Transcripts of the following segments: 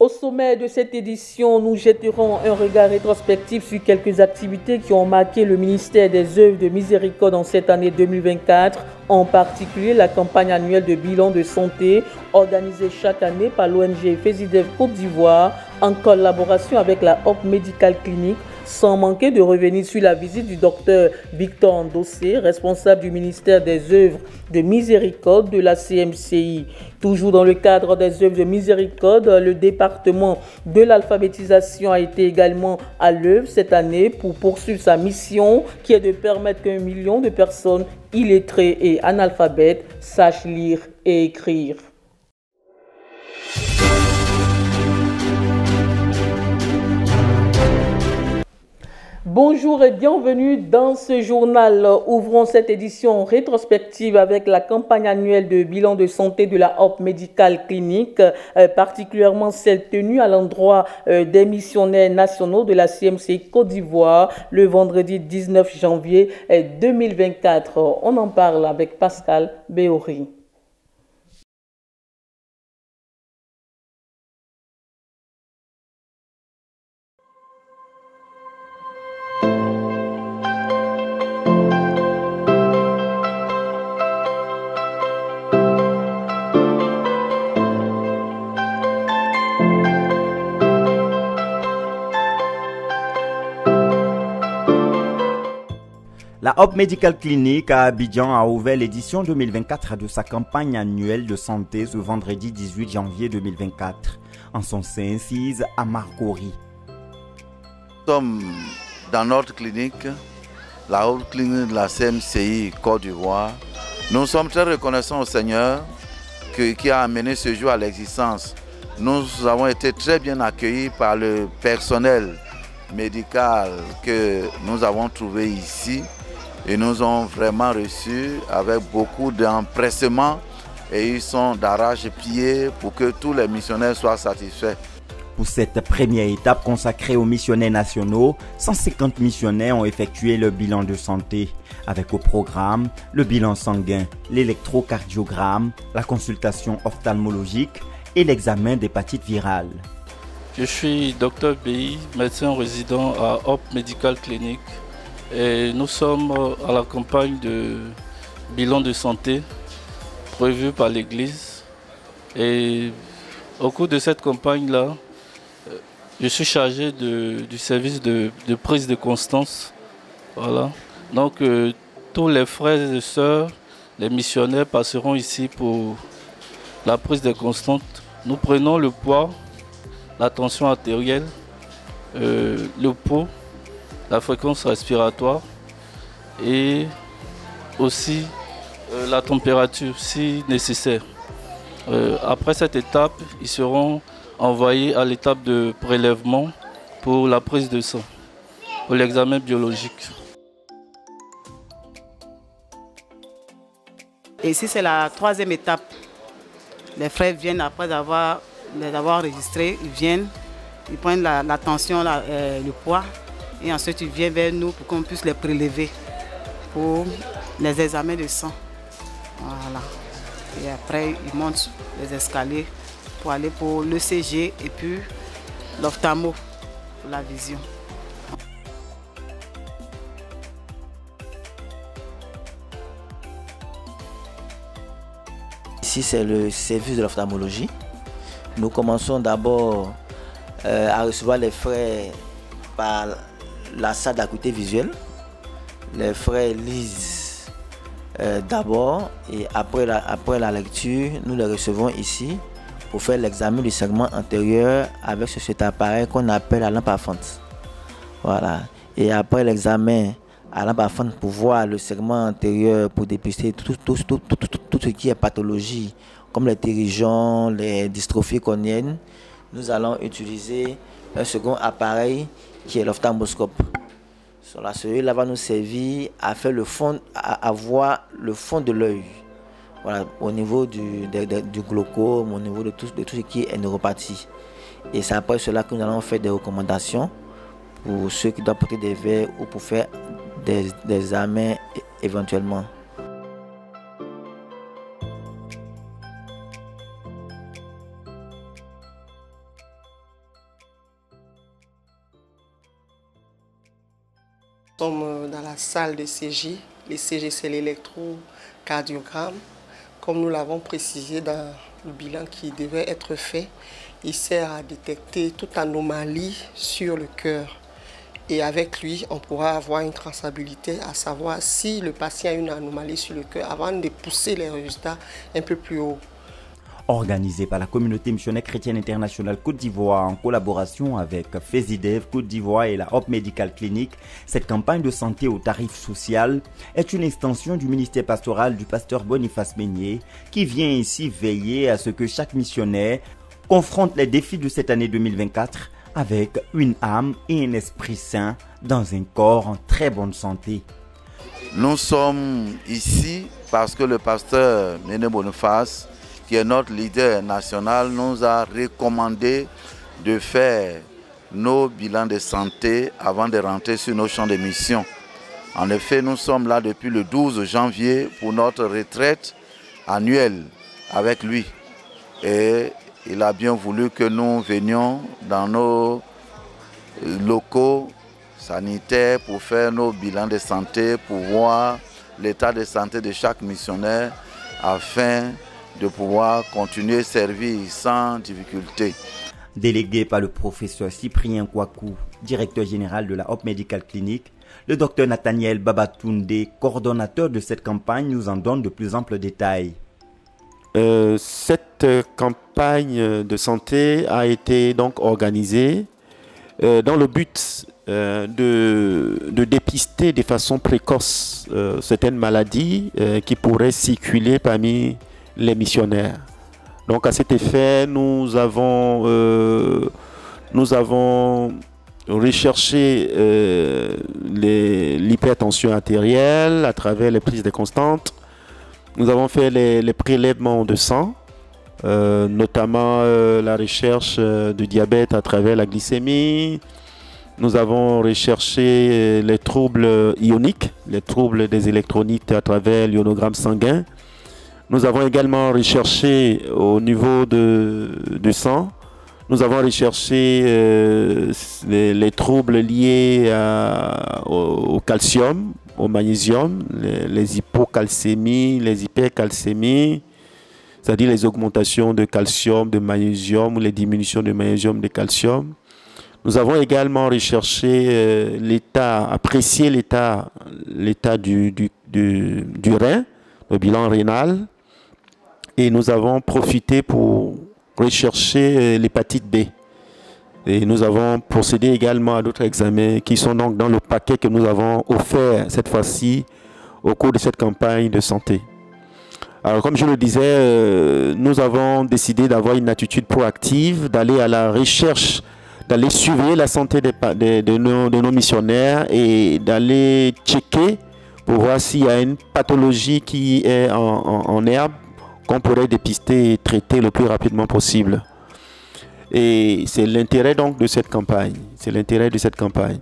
Au sommet de cette édition, nous jetterons un regard rétrospectif sur quelques activités qui ont marqué le ministère des Œuvres de Miséricorde en cette année 2024, en particulier la campagne annuelle de bilan de santé organisée chaque année par l'ONG FESIDEF Côte d'Ivoire en collaboration avec la Hope Medical Clinic, sans manquer de revenir sur la visite du docteur Victor Ndossé, responsable du ministère des Œuvres de Miséricorde de la CMCI. Toujours dans le cadre des Œuvres de Miséricorde, le département de l'alphabétisation a été également à l'œuvre cette année pour poursuivre sa mission qui est de permettre qu'un million de personnes illettrées et analphabètes sachent lire et écrire. Bonjour et bienvenue dans ce journal. Ouvrons cette édition rétrospective avec la campagne annuelle de bilan de santé de la Hope Medical Clinic, particulièrement celle tenue à l'endroit des missionnaires nationaux de la CMCI Côte d'Ivoire le vendredi 19 janvier 2024. On en parle avec Pascal Béori. La Hope Medical Clinic à Abidjan a ouvert l'édition 2024 de sa campagne annuelle de santé ce vendredi 18 janvier 2024 en son sein incise à Marcory. Nous sommes dans notre clinique, la Hope Clinic de la CMCI Côte d'Ivoire. Nous sommes très reconnaissants au Seigneur qui a amené ce jour à l'existence. Nous avons été très bien accueillis par le personnel médical que nous avons trouvé ici. Ils nous ont vraiment reçus avec beaucoup d'empressement et ils sont d'arrache-pied pour que tous les missionnaires soient satisfaits. Pour cette première étape consacrée aux missionnaires nationaux, 150 missionnaires ont effectué le bilan de santé, avec au programme le bilan sanguin, l'électrocardiogramme, la consultation ophtalmologique et l'examen d'hépatite virale. Je suis Dr Bi, médecin résident à Hope Medical Clinic. Et nous sommes à la campagne de bilan de santé prévue par l'Église. Et au cours de cette campagne-là, je suis chargé du service de prise de constance. Voilà. Donc tous les frères et sœurs, les missionnaires passeront ici pour la prise de constance. Nous prenons le poids, la tension artérielle, le pouls, la fréquence respiratoire et aussi la température si nécessaire. Après cette étape, ils seront envoyés à l'étape de prélèvement pour la prise de sang, pour l'examen biologique. Et ici, c'est la troisième étape. Les frères viennent après les avoir enregistrés, ils viennent, ils prennent la tension, le poids. Et ensuite, ils viennent vers nous pour qu'on puisse les prélever pour les examens de sang. Voilà. Et après, ils montent les escaliers pour aller pour l'ECG et puis l'ophtalmo pour la vision. Ici, c'est le service de l'ophtalmologie. Nous commençons d'abord à recevoir les frais par la salle d'acuité visuelle. Les frères lisent d'abord et après la lecture, nous les recevons ici pour faire l'examen du segment antérieur avec cet appareil qu'on appelle la lampe à fente. Voilà. Et après l'examen à lampe à fente pour voir le segment antérieur, pour dépister tout ce qui est pathologie, comme les pterygions, les dystrophies cornéennes, nous allons utiliser un second appareil qui est l'ophtalmoscope. Celui-là va nous servir à faire à voir le fond de l'œil. Voilà, au niveau du glaucome, au niveau de tout ce qui est neuropathie. Et c'est après cela que nous allons faire des recommandations pour ceux qui doivent porter des verres ou pour faire des examens éventuellement. Nous sommes dans la salle de CJ. Les CG, c'est l'électrocardiogramme. Comme nous l'avons précisé dans le bilan qui devait être fait, il sert à détecter toute anomalie sur le cœur. Et avec lui, on pourra avoir une traçabilité, à savoir si le patient a une anomalie sur le cœur avant de pousser les résultats un peu plus haut. Organisée par la communauté missionnaire chrétienne internationale Côte d'Ivoire en collaboration avec FESIDEV Côte d'Ivoire et la Hope Medical Clinic, cette campagne de santé au tarif social est une extension du ministère pastoral du pasteur Boniface Meignier qui vient ici veiller à ce que chaque missionnaire confronte les défis de cette année 2024 avec une âme et un esprit sain dans un corps en très bonne santé. Nous sommes ici parce que le pasteur Meignier Boniface, qui est notre leader national, nous a recommandé de faire nos bilans de santé avant de rentrer sur nos champs de mission. En effet, nous sommes là depuis le 12 janvier pour notre retraite annuelle avec lui. Et il a bien voulu que nous venions dans nos locaux sanitaires pour faire nos bilans de santé, pour voir l'état de santé de chaque missionnaire afin de pouvoir continuer à servir sans difficulté. Délégué par le professeur Cyprien Kouakou, directeur général de la Hope Medical Clinic, le docteur Nathaniel Babatunde, coordonnateur de cette campagne, nous en donne de plus amples détails. Cette campagne de santé a été donc organisée dans le but de dépister de façon précoce certaines maladies qui pourraient circuler parmi les missionnaires. Donc à cet effet, nous avons recherché l'hypertension artérielle à travers les prises de constantes. Nous avons fait les prélèvements de sang, notamment la recherche du diabète à travers la glycémie. Nous avons recherché les troubles ioniques, les troubles des électrolytes à travers l'ionogramme sanguin. Nous avons également recherché au niveau du sang, nous avons recherché les troubles liés au calcium, au magnésium, les hypocalcémies, les hypercalcémies, c'est-à-dire les augmentations de calcium, de magnésium ou les diminutions de magnésium, de calcium. Nous avons également recherché apprécié l'état du rein, le bilan rénal. Et nous avons profité pour rechercher l'hépatite B. Et nous avons procédé également à d'autres examens qui sont donc dans le paquet que nous avons offert cette fois-ci au cours de cette campagne de santé. Alors comme je le disais, nous avons décidé d'avoir une attitude proactive, d'aller à la recherche, d'aller suivre la santé de nos missionnaires et d'aller checker pour voir s'il y a une pathologie qui est en herbe qu'on pourrait dépister et traiter le plus rapidement possible. Et c'est l'intérêt donc de cette campagne. C'est l'intérêt de cette campagne.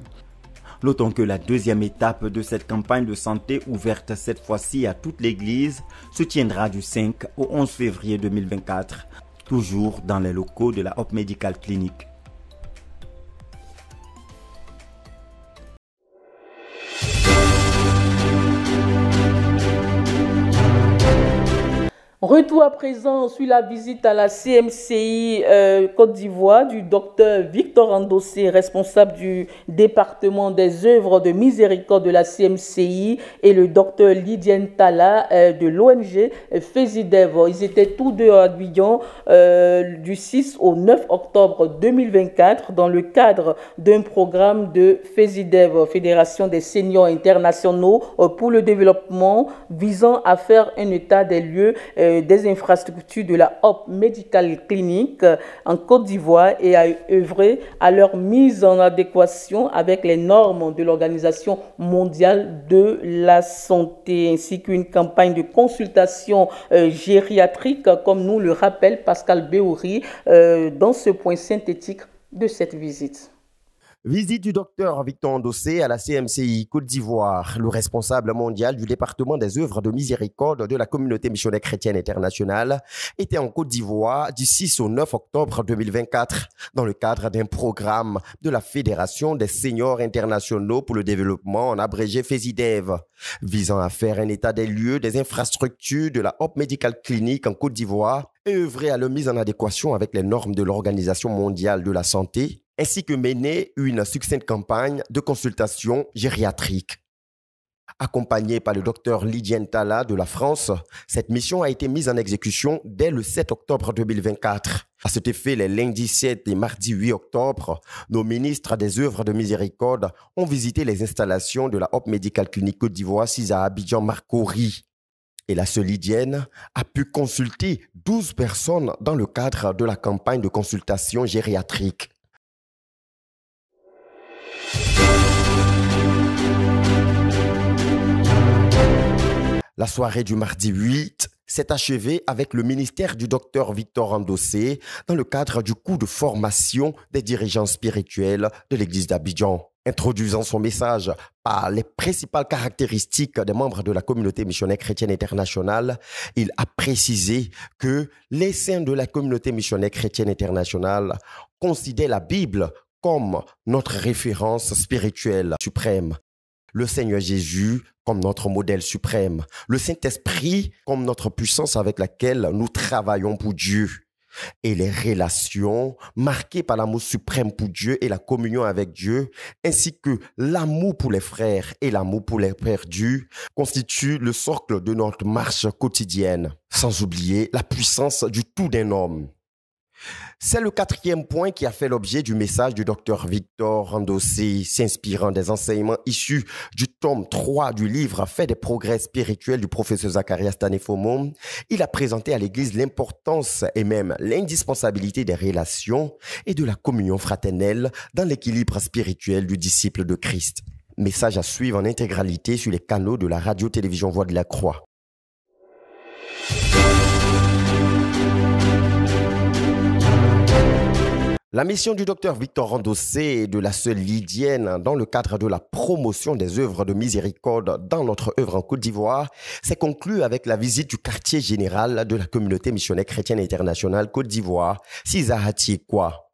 Notons que la deuxième étape de cette campagne de santé ouverte cette fois-ci à toute l'Église se tiendra du 5 au 11 février 2024, toujours dans les locaux de la Hope Medical Clinic. Retour à présent sur la visite à la CMCI Côte d'Ivoire du docteur Victor Andossé, responsable du département des œuvres de miséricorde de la CMCI, et le docteur Lydienne Tala de l'ONG FESIDEV. Ils étaient tous deux à Abidjan du 6 au 9 octobre 2024 dans le cadre d'un programme de FESIDEV, Fédération des seniors internationaux pour le développement, visant à faire un état des lieux des infrastructures de la Hope Medical Clinic en Côte d'Ivoire et à œuvrer à leur mise en adéquation avec les normes de l'Organisation mondiale de la santé, ainsi qu'une campagne de consultation gériatrique, comme nous le rappelle Pascal Béouri dans ce point synthétique de cette visite. Visite du docteur Victor Ndossé à la CMCI Côte d'Ivoire. Le responsable mondial du département des œuvres de miséricorde de la communauté missionnaire chrétienne internationale était en Côte d'Ivoire du 6 au 9 octobre 2024 dans le cadre d'un programme de la Fédération des seniors internationaux pour le développement, en abrégé FESIDEV, visant à faire un état des lieux des infrastructures de la Hope Medical Clinic en Côte d'Ivoire et œuvrer à leur mise en adéquation avec les normes de l'Organisation mondiale de la santé, ainsi que mener une succincte campagne de consultation gériatrique. Accompagnée par le docteur Lydienne Tala de la France, cette mission a été mise en exécution dès le 7 octobre 2024. À cet effet, les lundis 7 et mardi 8 octobre, nos ministres des œuvres de miséricorde ont visité les installations de la Hope Medical Clinic Côte d'Ivoire, sise à Abidjan Marcory. Et la sœur Lydienne a pu consulter 12 personnes dans le cadre de la campagne de consultation gériatrique. La soirée du mardi 8 s'est achevée avec le ministère du docteur Victor Ndossé dans le cadre du cours de formation des dirigeants spirituels de l'église d'Abidjan. Introduisant son message par les principales caractéristiques des membres de la communauté missionnaire chrétienne internationale, il a précisé que les saints de la communauté missionnaire chrétienne internationale considèrent la Bible comme notre référence spirituelle suprême, le Seigneur Jésus comme notre modèle suprême, le Saint-Esprit comme notre puissance avec laquelle nous travaillons pour Dieu, et les relations marquées par l'amour suprême pour Dieu et la communion avec Dieu, ainsi que l'amour pour les frères et l'amour pour les perdus, constituent le socle de notre marche quotidienne, sans oublier la puissance du tout d'un homme. C'est le 4e point qui a fait l'objet du message du docteur Victor Ndossé, s'inspirant des enseignements issus du tome 3 du livre Fait des progrès spirituels du professeur Zacharias Tanefomo. Il a présenté à l'Église l'importance et même l'indispensabilité des relations et de la communion fraternelle dans l'équilibre spirituel du disciple de Christ. Message à suivre en intégralité sur les canaux de la radio-télévision Voix de la Croix. La mission du docteur Victor Ndossé et de la sœur Lydienne dans le cadre de la promotion des œuvres de miséricorde dans notre œuvre en Côte d'Ivoire s'est conclue avec la visite du quartier général de la communauté missionnaire chrétienne internationale Côte d'Ivoire, sise à Atiekwa.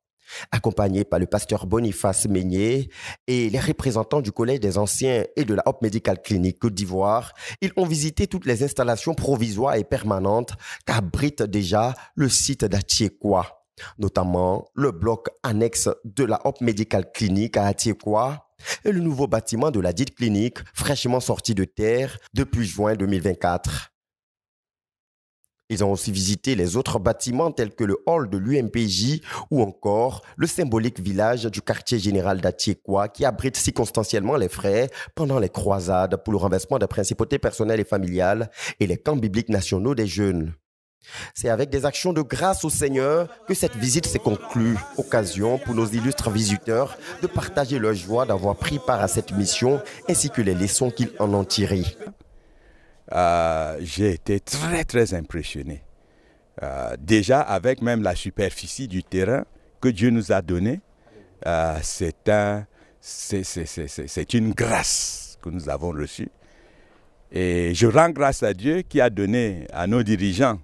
Accompagné par le pasteur Boniface Meignet et les représentants du Collège des Anciens et de la Hope Medical Clinic Côte d'Ivoire, ils ont visité toutes les installations provisoires et permanentes qu'abrite déjà le site d'Atiekwa, notamment le bloc annexe de la Hope Medical Clinic à Atiekwa et le nouveau bâtiment de la dite clinique fraîchement sorti de terre depuis juin 2024. Ils ont aussi visité les autres bâtiments tels que le hall de l'UMPJ ou encore le symbolique village du quartier général d'Atiekwa qui abrite circonstanciellement les frères pendant les croisades pour le renversement des principautés personnelles et familiales et les camps bibliques nationaux des jeunes. C'est avec des actions de grâce au Seigneur que cette visite s'est conclue. Occasion pour nos illustres visiteurs de partager leur joie d'avoir pris part à cette mission ainsi que les leçons qu'ils en ont tirées. J'ai été très impressionné. Déjà avec même la superficie du terrain que Dieu nous a donné, c'est une grâce que nous avons reçue. Et je rends grâce à Dieu qui a donné à nos dirigeants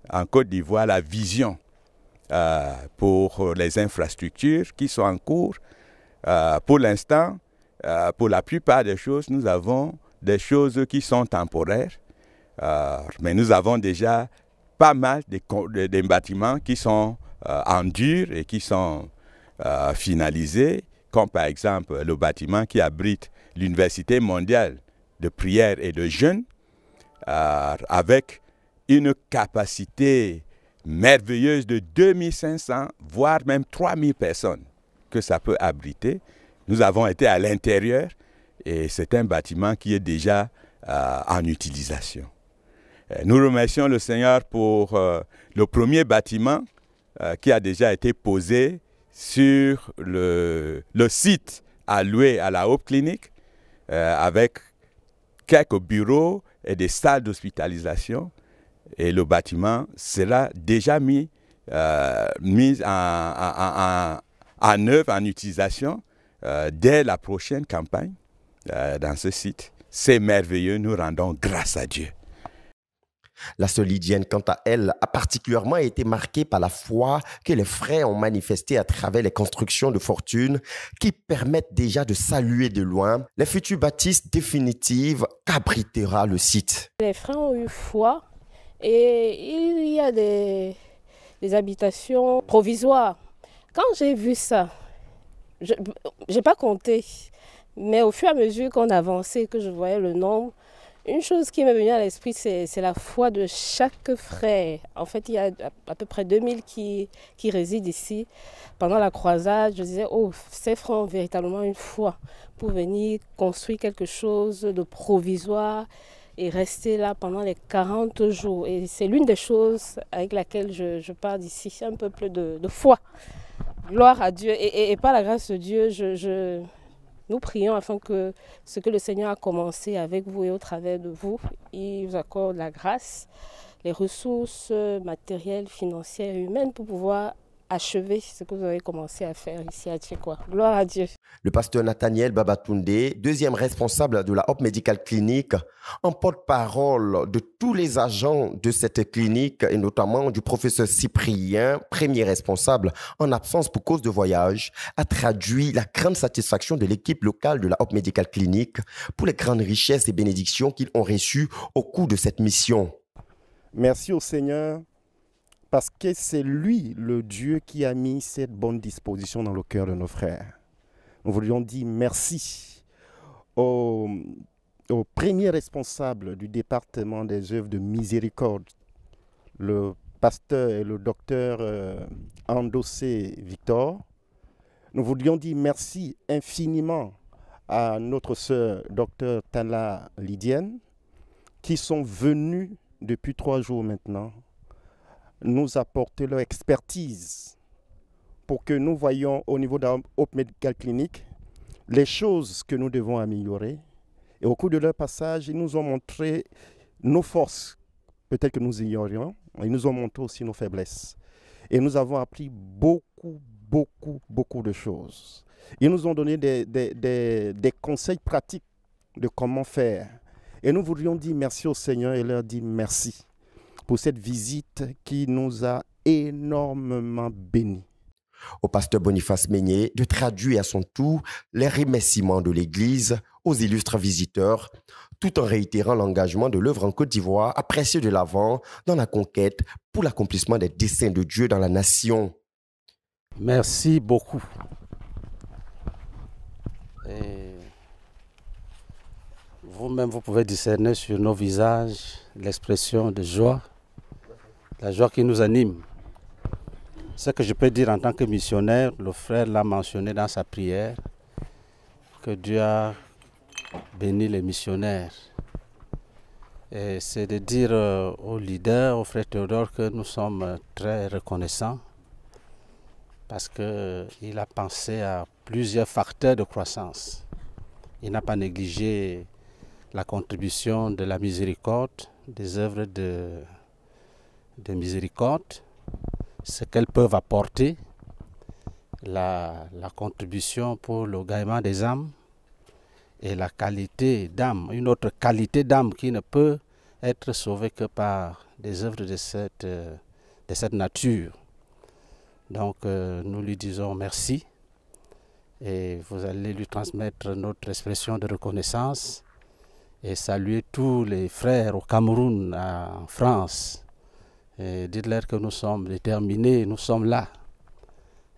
en Côte d'Ivoire la vision pour les infrastructures qui sont en cours. Pour l'instant, pour la plupart des choses, nous avons des choses qui sont temporaires, mais nous avons déjà pas mal de bâtiments qui sont en dur et qui sont finalisés, comme par exemple le bâtiment qui abrite l'Université mondiale de prière et de jeûne, avec une capacité merveilleuse de 2500, voire même 3000 personnes que ça peut abriter. Nous avons été à l'intérieur et c'est un bâtiment qui est déjà en utilisation. Nous remercions le Seigneur pour le premier bâtiment qui a déjà été posé sur le site alloué à la Hope Clinic avec quelques bureaux et des salles d'hospitalisation. Et le bâtiment sera déjà mis en œuvre, en utilisation dès la prochaine campagne dans ce site. C'est merveilleux, nous rendons grâce à Dieu. La Solidienne, quant à elle, a particulièrement été marquée par la foi que les frères ont manifestée à travers les constructions de fortune qui permettent déjà de saluer de loin les futures bâtisses définitives qu'abritera le site. Les frères ont eu foi et il y a des habitations provisoires. Quand j'ai vu ça, je n'ai pas compté, mais au fur et à mesure qu'on avançait, que je voyais le nombre, une chose qui m'est venue à l'esprit, c'est la foi de chaque frère. En fait, il y a à peu près 2000 qui résident ici. Pendant la croisade, je disais, oh, ces frères ont véritablement une foi pour venir construire quelque chose de provisoire et rester là pendant les 40 jours. Et c'est l'une des choses avec laquelle je pars d'ici, un peuple de foi. Gloire à Dieu. Et par la grâce de Dieu, nous prions afin que ce que le Seigneur a commencé avec vous et au travers de vous, il vous accorde la grâce, les ressources matérielles, financières et humaines pour pouvoir achever ce que vous avez commencé à faire ici à Tchekwa. Gloire à Dieu. Le pasteur Nathaniel Babatunde, deuxième responsable de la Hope Medical Clinic, en porte-parole de tous les agents de cette clinique et notamment du professeur Cyprien, premier responsable en absence pour cause de voyage, a traduit la grande satisfaction de l'équipe locale de la Hope Medical Clinic pour les grandes richesses et bénédictions qu'ils ont reçues au cours de cette mission. Merci au Seigneur parce que c'est lui, le Dieu, qui a mis cette bonne disposition dans le cœur de nos frères. Nous voulions dire merci au premier responsable du département des œuvres de miséricorde, le pasteur et le docteur Andossé Victor. Nous voulions dire merci infiniment à notre sœur docteur Tala Lydienne, qui sont venus depuis 3 jours maintenant nous apporter leur expertise pour que nous voyions au niveau de la Hope Medical Clinic les choses que nous devons améliorer. Et au cours de leur passage, ils nous ont montré nos forces, peut-être que nous ignorions, ils nous ont montré aussi nos faiblesses. Et nous avons appris beaucoup de choses. Ils nous ont donné des conseils pratiques de comment faire. Et nous voudrions dire merci au Seigneur et leur dire merci pour cette visite qui nous a énormément bénis. Au pasteur Boniface Meignet de traduire à son tour les remerciements de l'Église aux illustres visiteurs, tout en réitérant l'engagement de l'œuvre en Côte d'Ivoire à presser de l'avant dans la conquête pour l'accomplissement des desseins de Dieu dans la nation. Merci beaucoup. Et vous-même, vous pouvez discerner sur nos visages l'expression de joie, la joie qui nous anime. Ce que je peux dire en tant que missionnaire, le frère l'a mentionné dans sa prière, que Dieu a béni les missionnaires. Et c'est de dire aux leaders, au frère Théodore, que nous sommes très reconnaissants parce qu'il a pensé à plusieurs facteurs de croissance. Il n'a pas négligé la contribution de la miséricorde, des œuvres de miséricorde, ce qu'elles peuvent apporter, la contribution pour le gagnement des âmes et la qualité d'âme, une autre qualité d'âme qui ne peut être sauvée que par des œuvres de cette nature. Donc nous lui disons merci et vous allez lui transmettre notre expression de reconnaissance et saluer tous les frères au Cameroun, en France. Et dites-leur que nous sommes déterminés, nous sommes là.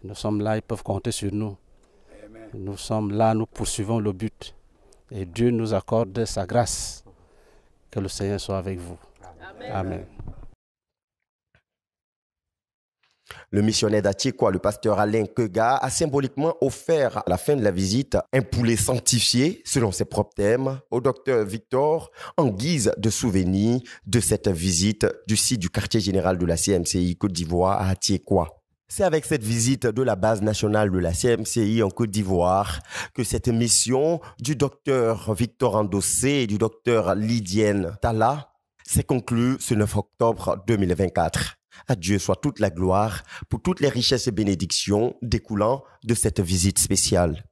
Nous sommes là, ils peuvent compter sur nous. Amen. Nous sommes là, nous poursuivons le but. Et Dieu nous accorde sa grâce. Que le Seigneur soit avec vous. Amen. Amen. Le missionnaire d'Atchekwa, le pasteur Alain Kega, a symboliquement offert à la fin de la visite un poulet sanctifié, selon ses propres thèmes, au docteur Victor, en guise de souvenir de cette visite du site du quartier général de la CMCI Côte d'Ivoire à Atchekwa. C'est avec cette visite de la base nationale de la CMCI en Côte d'Ivoire que cette mission du docteur Victor Andossé et du docteur Lydienne Tala s'est conclue ce 9 octobre 2024. À Dieu soit toute la gloire pour toutes les richesses et bénédictions découlant de cette visite spéciale.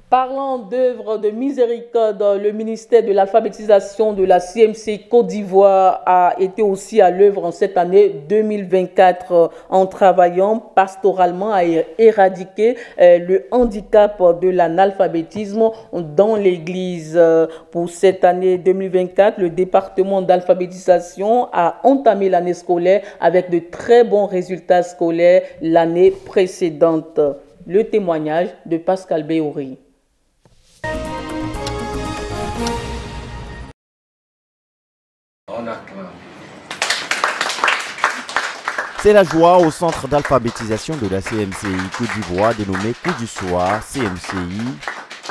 Parlant d'œuvres de miséricorde, le ministère de l'alphabétisation de la CMCI Côte d'Ivoire a été aussi à l'œuvre en cette année 2024 en travaillant pastoralement à éradiquer le handicap de l'analphabétisme dans l'Église. Pour cette année 2024, le département d'alphabétisation a entamé l'année scolaire avec de très bons résultats scolaires l'année précédente. Le témoignage de Pascal Béouri. C'est la joie au centre d'alphabétisation de la CMCI Côte d'Ivoire dénommé Coup du Soir CMCI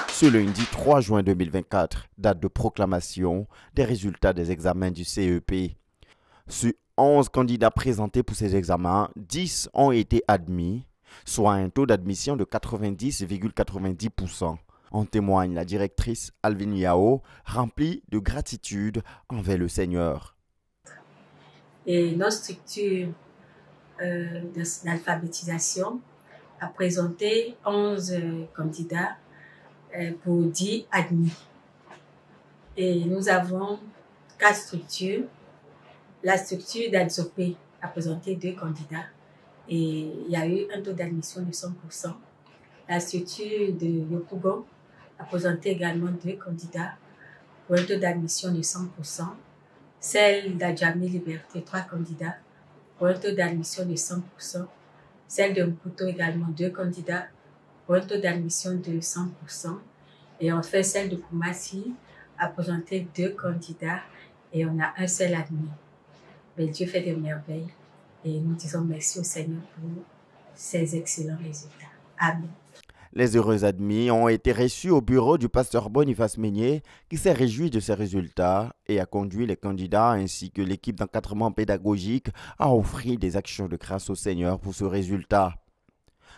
ce lundi 3 juin 2024, date de proclamation des résultats des examens du CEP. Sur 11 candidats présentés pour ces examens, 10 ont été admis, soit un taux d'admission de 90,90%. En témoigne la directrice Alvin Yao, remplie de gratitude envers le Seigneur. Et notre structure d'alphabétisation a présenté 11 candidats pour 10 admis. Et nous avons 4 structures. La structure d'Adzopé a présenté 2 candidats et il y a eu un taux d'admission de 100%. La structure de Yopougon a présenté également 2 candidats pour un taux d'admission de 100%. Celle d'Adjamé Liberté, 3 candidats pour un taux d'admission de 100%. Celle de Mputo également 2 candidats pour un taux d'admission de 100%. Et enfin, celle de Koumassi a présenté 2 candidats et on a un seul admis. Mais Dieu fait des merveilles et nous disons merci au Seigneur pour ces excellents résultats. Amen. Les heureux admis ont été reçus au bureau du pasteur Boniface Meignet qui s'est réjoui de ces résultats et a conduit les candidats ainsi que l'équipe d'encadrement pédagogique à offrir des actions de grâce au Seigneur pour ce résultat.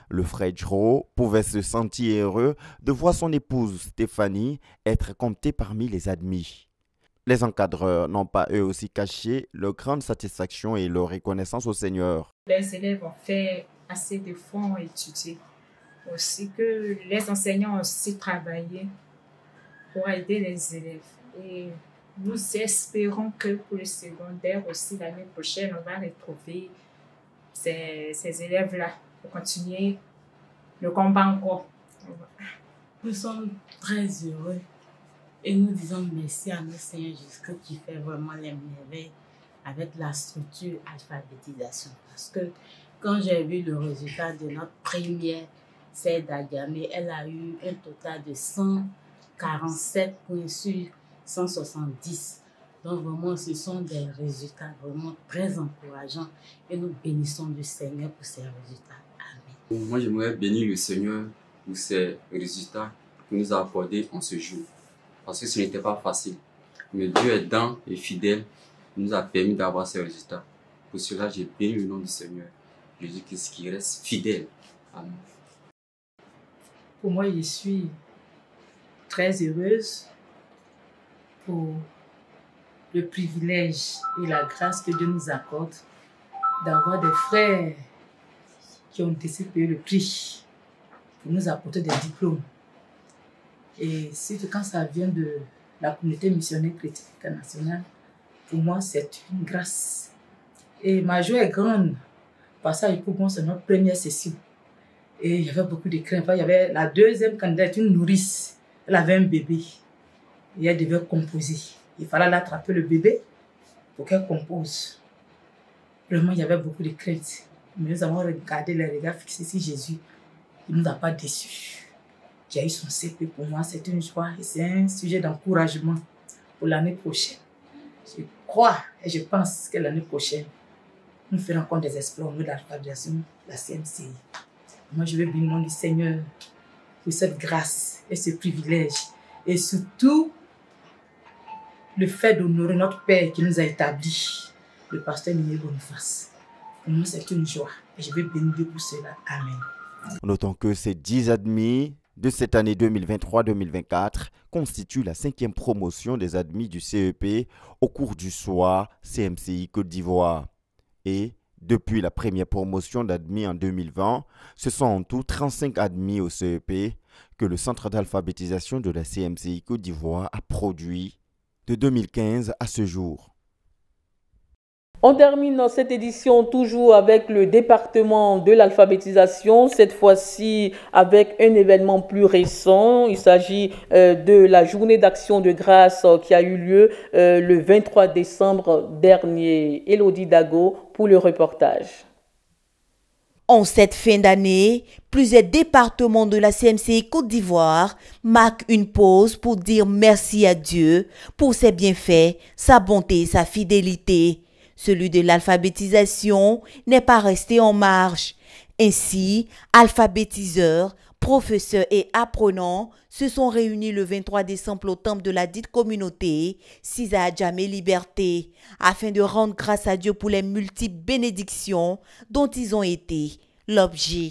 Le frère Jro pouvait se sentir heureux de voir son épouse Stéphanie être comptée parmi les admis. Les encadreurs n'ont pas eux aussi caché leur grande satisfaction et leur reconnaissance au Seigneur. Les élèves ont fait assez d'efforts à étudier. Aussi que les enseignants ont aussi travaillé pour aider les élèves. Et nous espérons que pour le secondaire aussi, l'année prochaine, on va retrouver ces élèves-là pour continuer le combat encore. Nous sommes très heureux et nous disons merci à notre Seigneur Jésus qui fait vraiment les merveilles avec la structure alphabétisation. Parce que quand j'ai vu le résultat de notre première, c'est d'Adjamé, elle a eu un total de 147 points sur 170. Donc vraiment, ce sont des résultats vraiment très encourageants et nous bénissons le Seigneur pour ces résultats. Amen. Moi, j'aimerais bénir le Seigneur pour ces résultats qu'il nous a accordés en ce jour. Parce que ce n'était pas facile. Mais Dieu aidant et fidèle nous a permis d'avoir ces résultats. Pour cela, j'ai béni le nom du Seigneur Jésus-Christ qui reste fidèle. Amen. Pour moi, je suis très heureuse pour le privilège et la grâce que Dieu nous accorde d'avoir des frères qui ont décidé le prix pour nous apporter des diplômes. Et surtout quand ça vient de la communauté missionnaire chrétienne nationale, pour moi, c'est une grâce. Et ma joie est grande parce que pour moi, c'est notre première session. Et il y avait beaucoup de craintes. Il y avait la deuxième candidate, une nourrice. Elle avait un bébé. Et elle devait composer. Il fallait l'attraper le bébé pour qu'elle compose. Vraiment, il y avait beaucoup de craintes. Mais nous avons regardé les regards fixés sur Jésus. Il ne nous a pas déçus. J'ai eu son CP pour moi. C'est une joie et c'est un sujet d'encouragement pour l'année prochaine. Je crois et je pense que l'année prochaine, nous ferons encore des exploits au niveau de l'alphabétisation de la CMCI. Moi, je veux bénir le nom du Seigneur pour cette grâce et ce privilège. Et surtout, le fait d'honorer notre Père qui nous a établis, le pasteur Meignet Boniface. Pour moi, c'est une joie. Et je veux bénir Dieu pour cela. Amen. Notons que ces 10 admis de cette année 2023-2024 constituent la 5e promotion des admis du CEP au cours du soir CMCI Côte d'Ivoire. Et Depuis la première promotion d'admis en 2020, ce sont en tout 35 admis au CEP que le centre d'alphabétisation de la CMCI Côte d'Ivoire a produit de 2015 à ce jour. On termine dans cette édition toujours avec le département de l'alphabétisation, cette fois-ci avec un événement plus récent. Il s'agit de la journée d'action de grâce qui a eu lieu le 23 décembre dernier. Elodie Dago pour le reportage. En cette fin d'année, plusieurs départements de la CMCI Côte d'Ivoire marquent une pause pour dire merci à Dieu pour ses bienfaits, sa bonté et sa fidélité. Celui de l'alphabétisation n'est pas resté en marge. Ainsi, alphabétiseurs, professeurs et apprenants se sont réunis le 23 décembre au temple de la dite communauté, Cisa Adjamé Liberté, afin de rendre grâce à Dieu pour les multiples bénédictions dont ils ont été l'objet.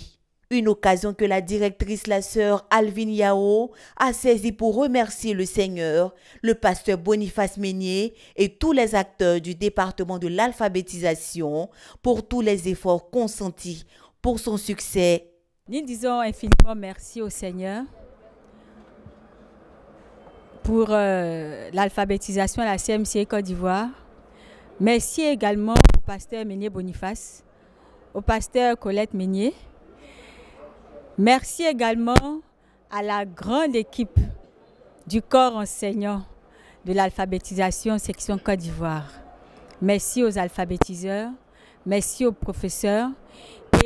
Une occasion que la directrice, la sœur Alvin Yao, a saisie pour remercier le Seigneur, le pasteur Boniface Meunier et tous les acteurs du département de l'alphabétisation pour tous les efforts consentis pour son succès. Nous disons infiniment merci au Seigneur pour l'alphabétisation à la CMCI Côte d'Ivoire. Merci également au pasteur Meunier Boniface, au pasteur Colette Meunier. Merci également à la grande équipe du corps enseignant de l'alphabétisation section Côte d'Ivoire. Merci aux alphabétiseurs, merci aux professeurs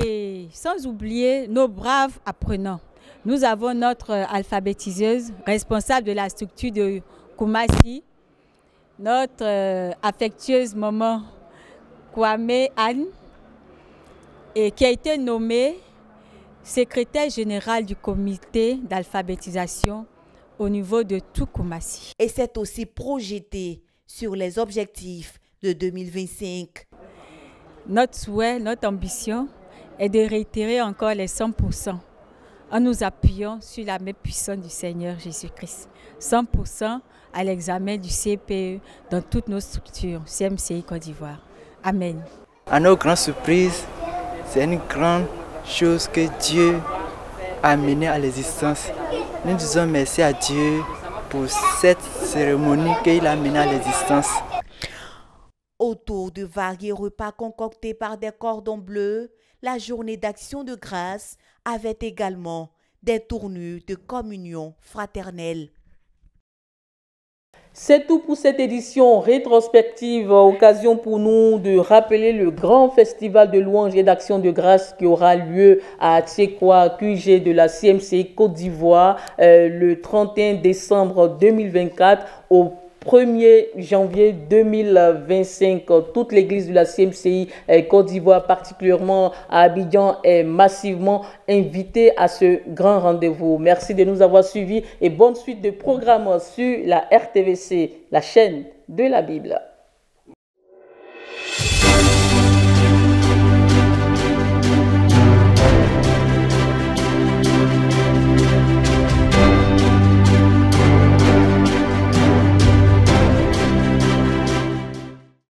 et sans oublier nos braves apprenants. Nous avons notre alphabétiseuse responsable de la structure de Koumassi, notre affectueuse maman Kwame Anne, et qui a été nommée secrétaire général du comité d'alphabétisation au niveau de tout Koumassi. Et c'est aussi projeté sur les objectifs de 2025. Notre souhait, notre ambition est de réitérer encore les 100% en nous appuyant sur la main puissante du Seigneur Jésus-Christ. 100% à l'examen du CPE dans toutes nos structures, CMCI Côte d'Ivoire. Amen. À nos grandes surprises, c'est une grande chose que Dieu a amenée à l'existence. Nous disons merci à Dieu pour cette cérémonie qu'il a amenée à l'existence. Autour de variés repas concoctés par des cordons bleus, la journée d'action de grâce avait également des tournures de communion fraternelle. C'est tout pour cette édition rétrospective, occasion pour nous de rappeler le grand festival de louanges et d'action de grâce qui aura lieu à Tchekwa, QG de la CMCI Côte d'Ivoire le 31 décembre 2024 au 1er janvier 2025. Toute l'église de la CMCI Côte d'Ivoire, particulièrement à Abidjan, est massivement invitée à ce grand rendez-vous. Merci de nous avoir suivis et bonne suite de programmes sur la RTVC, la chaîne de la Bible.